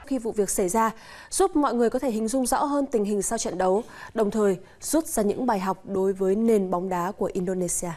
khi vụ việc xảy ra, giúp mọi người có thể hình dung rõ hơn tình hình sau trận đấu, đồng thời rút ra những bài học đối với nền bóng đá của Indonesia.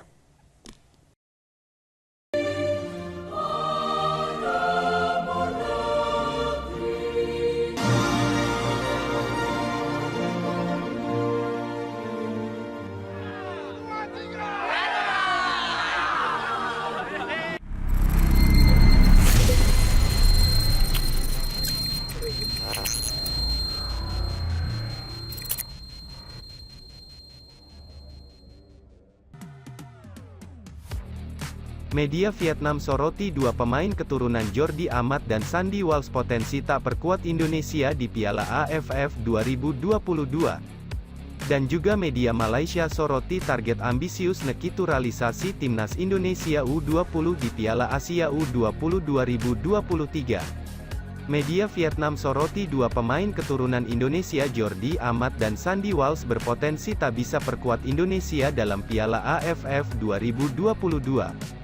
Media Vietnam soroti dua pemain keturunan Jordi Amat dan Sandy Walsh potensi tak perkuat Indonesia di Piala AFF 2022. Dan juga media Malaysia soroti target ambisius naturalisasi timnas Indonesia U20 di Piala Asia U20 2023. Media Vietnam soroti dua pemain keturunan Indonesia Jordi Amat dan Sandy Walsh berpotensi tak bisa perkuat Indonesia dalam Piala AFF 2022.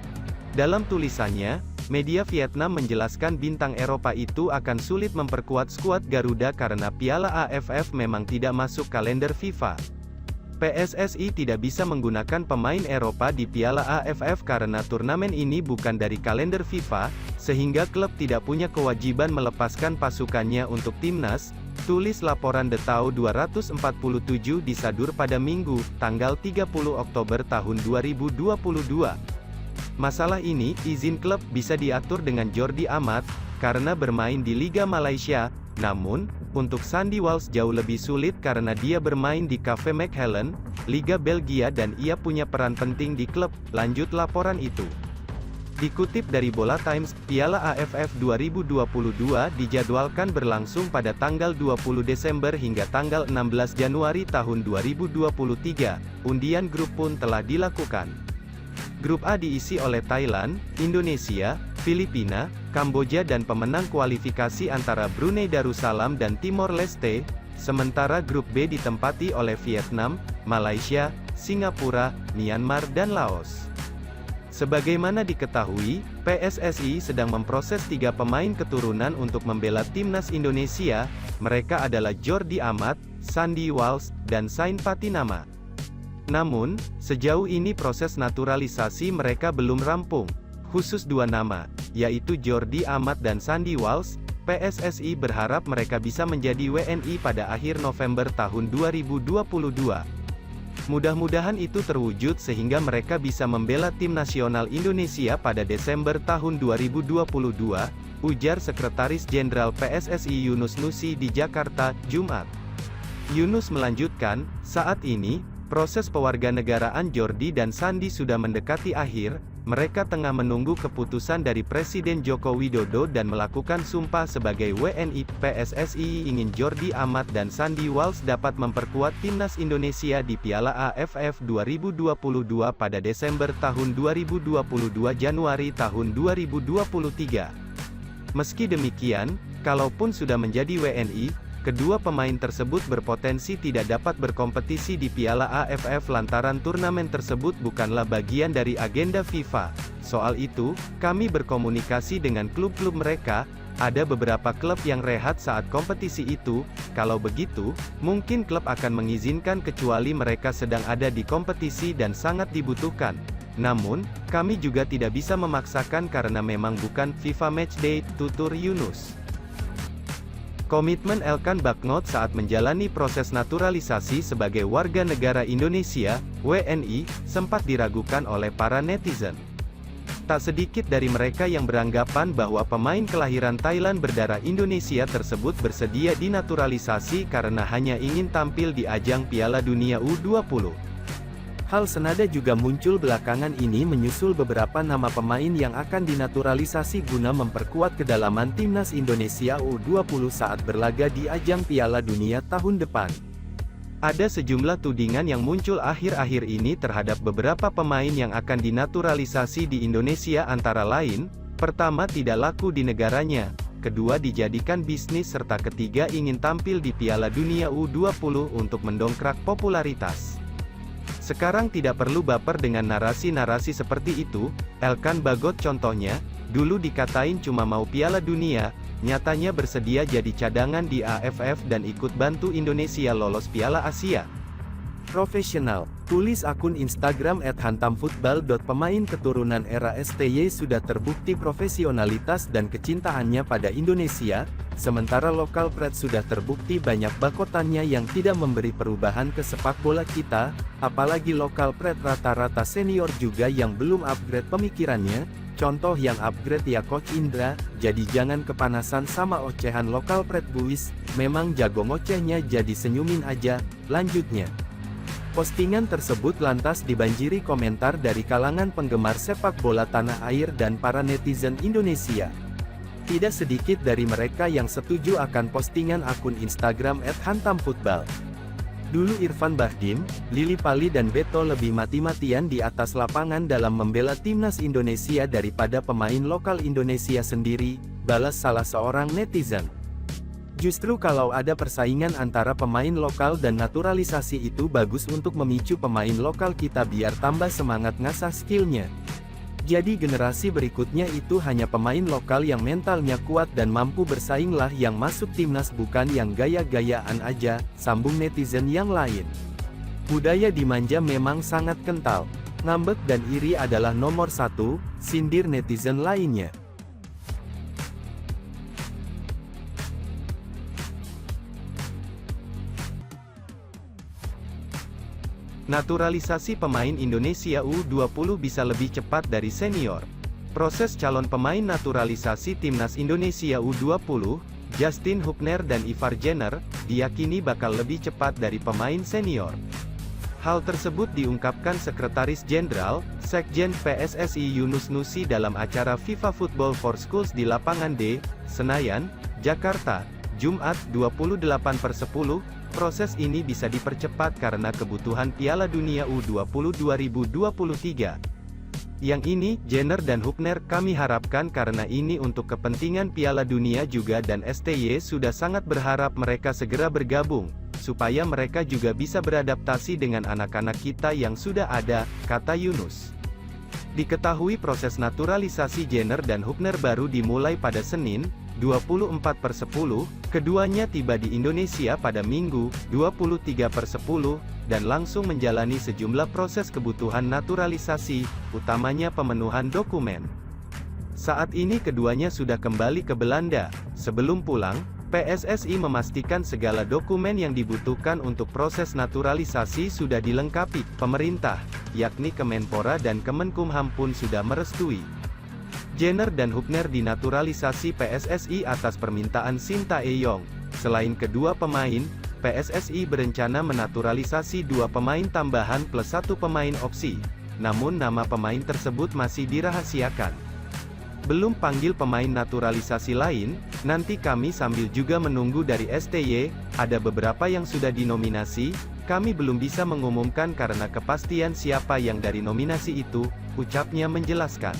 Dalam tulisannya, media Vietnam menjelaskan bintang Eropa itu akan sulit memperkuat skuad Garuda karena Piala AFF memang tidak masuk kalender FIFA. PSSI tidak bisa menggunakan pemain Eropa di Piala AFF karena turnamen ini bukan dari kalender FIFA, sehingga klub tidak punya kewajiban melepaskan pasukannya untuk timnas, tulis laporan Detau 247 di Sadur pada Minggu, tanggal 30 Oktober tahun 2022. Masalah ini, izin klub bisa diatur dengan Jordi Amat, karena bermain di Liga Malaysia, namun, untuk Sandy Walsh jauh lebih sulit karena dia bermain di KV Mechelen, Liga Belgia dan ia punya peran penting di klub, lanjut laporan itu. Dikutip dari Bola Times, Piala AFF 2022 dijadwalkan berlangsung pada tanggal 20 Desember hingga tanggal 16 Januari tahun 2023, undian grup pun telah dilakukan. Grup A diisi oleh Thailand, Indonesia, Filipina, Kamboja dan pemenang kualifikasi antara Brunei Darussalam dan Timor Leste, sementara grup B ditempati oleh Vietnam, Malaysia, Singapura, Myanmar dan Laos. Sebagaimana diketahui, PSSI sedang memproses 3 pemain keturunan untuk membela timnas Indonesia, mereka adalah Jordi Amat, Sandy Walsh, dan Sain Patinama. Namun, sejauh ini proses naturalisasi mereka belum rampung. Khusus 2 nama, yaitu Jordi Amat dan Sandy Walsh, PSSI berharap mereka bisa menjadi WNI pada akhir November tahun 2022. Mudah-mudahan itu terwujud sehingga mereka bisa membela tim nasional Indonesia pada Desember tahun 2022, ujar Sekretaris Jenderal PSSI Yunus Nusi di Jakarta, Jumat. Yunus melanjutkan, saat ini, proses pewarganegaraan Jordi dan Sandy sudah mendekati akhir, mereka tengah menunggu keputusan dari Presiden Joko Widodo dan melakukan sumpah sebagai WNI. PSSI ingin Jordi Amat dan Sandy Walsh dapat memperkuat timnas Indonesia di Piala AFF 2022 pada Desember tahun 2022 Januari tahun 2023. Meski demikian, kalaupun sudah menjadi WNI, kedua pemain tersebut berpotensi tidak dapat berkompetisi di Piala AFF lantaran turnamen tersebut bukanlah bagian dari agenda FIFA. Soal itu, kami berkomunikasi dengan klub-klub mereka, ada beberapa klub yang rehat saat kompetisi itu, kalau begitu, mungkin klub akan mengizinkan kecuali mereka sedang ada di kompetisi dan sangat dibutuhkan. Namun, kami juga tidak bisa memaksakan karena memang bukan FIFA Matchday, tutur Yunus. Komitmen Elkan Bagnot saat menjalani proses naturalisasi sebagai warga negara Indonesia, WNI, sempat diragukan oleh para netizen. Tak sedikit dari mereka yang beranggapan bahwa pemain kelahiran Thailand berdarah Indonesia tersebut bersedia dinaturalisasi karena hanya ingin tampil di ajang Piala Dunia U20. Hal senada juga muncul belakangan ini menyusul beberapa nama pemain yang akan dinaturalisasi guna memperkuat kedalaman timnas Indonesia U20 saat berlaga di ajang Piala Dunia tahun depan. Ada sejumlah tudingan yang muncul akhir-akhir ini terhadap beberapa pemain yang akan dinaturalisasi di Indonesia antara lain, pertama tidak laku di negaranya, kedua dijadikan bisnis serta ketiga ingin tampil di Piala Dunia U20 untuk mendongkrak popularitas. Sekarang tidak perlu baper dengan narasi-narasi seperti itu, Elkan Bagot contohnya, dulu dikatain cuma mau Piala Dunia, nyatanya bersedia jadi cadangan di AFF dan ikut bantu Indonesia lolos Piala Asia. Profesional, tulis akun Instagram @hantamfootball. Pemain keturunan era STY sudah terbukti profesionalitas dan kecintaannya pada Indonesia, sementara lokal pred sudah terbukti banyak bakotannya yang tidak memberi perubahan ke sepak bola kita, apalagi lokal pred rata-rata senior juga yang belum upgrade pemikirannya, contoh yang upgrade ya Coach Indra, jadi jangan kepanasan sama ocehan lokal pred buis, memang jago ngocehnya jadi senyumin aja, lanjutnya. Postingan tersebut lantas dibanjiri komentar dari kalangan penggemar sepak bola tanah air dan para netizen Indonesia. Tidak sedikit dari mereka yang setuju akan postingan akun Instagram @hantamfootball. Dulu Irfan Bahdim, Lili Pali dan Beto lebih mati-matian di atas lapangan dalam membela timnas Indonesia daripada pemain lokal Indonesia sendiri, balas salah seorang netizen. Justru kalau ada persaingan antara pemain lokal dan naturalisasi itu bagus untuk memicu pemain lokal kita biar tambah semangat ngasah skillnya. Jadi generasi berikutnya itu hanya pemain lokal yang mentalnya kuat dan mampu bersainglah yang masuk timnas bukan yang gaya-gayaan aja, sambung netizen yang lain. Budaya dimanja memang sangat kental. Ngambek dan iri adalah nomor satu, sindir netizen lainnya. Naturalisasi pemain Indonesia U20 bisa lebih cepat dari senior. Proses calon pemain naturalisasi timnas Indonesia U20, Justin Hubner dan Ivar Jenner, diyakini bakal lebih cepat dari pemain senior. Hal tersebut diungkapkan Sekretaris Jenderal, Sekjen PSSI Yunus Nusi dalam acara FIFA Football for Schools di Lapangan D, Senayan, Jakarta, Jumat 28/10, proses ini bisa dipercepat karena kebutuhan Piala Dunia U20 2023. Yang ini, Jenner dan Hubner kami harapkan karena ini untuk kepentingan Piala Dunia juga dan STY sudah sangat berharap mereka segera bergabung, supaya mereka juga bisa beradaptasi dengan anak-anak kita yang sudah ada, kata Yunus. Diketahui proses naturalisasi Jenner dan Hubner baru dimulai pada Senin, 24/10, keduanya tiba di Indonesia pada Minggu, 23/10, dan langsung menjalani sejumlah proses kebutuhan naturalisasi, utamanya pemenuhan dokumen. Saat ini keduanya sudah kembali ke Belanda. Sebelum pulang, PSSI memastikan segala dokumen yang dibutuhkan untuk proses naturalisasi sudah dilengkapi. Pemerintah, yakni Kemenpora dan Kemenkumham pun sudah merestui. Jenner dan Hubner dinaturalisasi PSSI atas permintaan Sintayong. Selain kedua pemain, PSSI berencana menaturalisasi 2 pemain tambahan plus 1 pemain opsi. Namun nama pemain tersebut masih dirahasiakan. Belum panggil pemain naturalisasi lain, nanti kami sambil juga menunggu dari STY, ada beberapa yang sudah dinominasi, kami belum bisa mengumumkan karena kepastian siapa yang dari nominasi itu, ucapnya menjelaskan.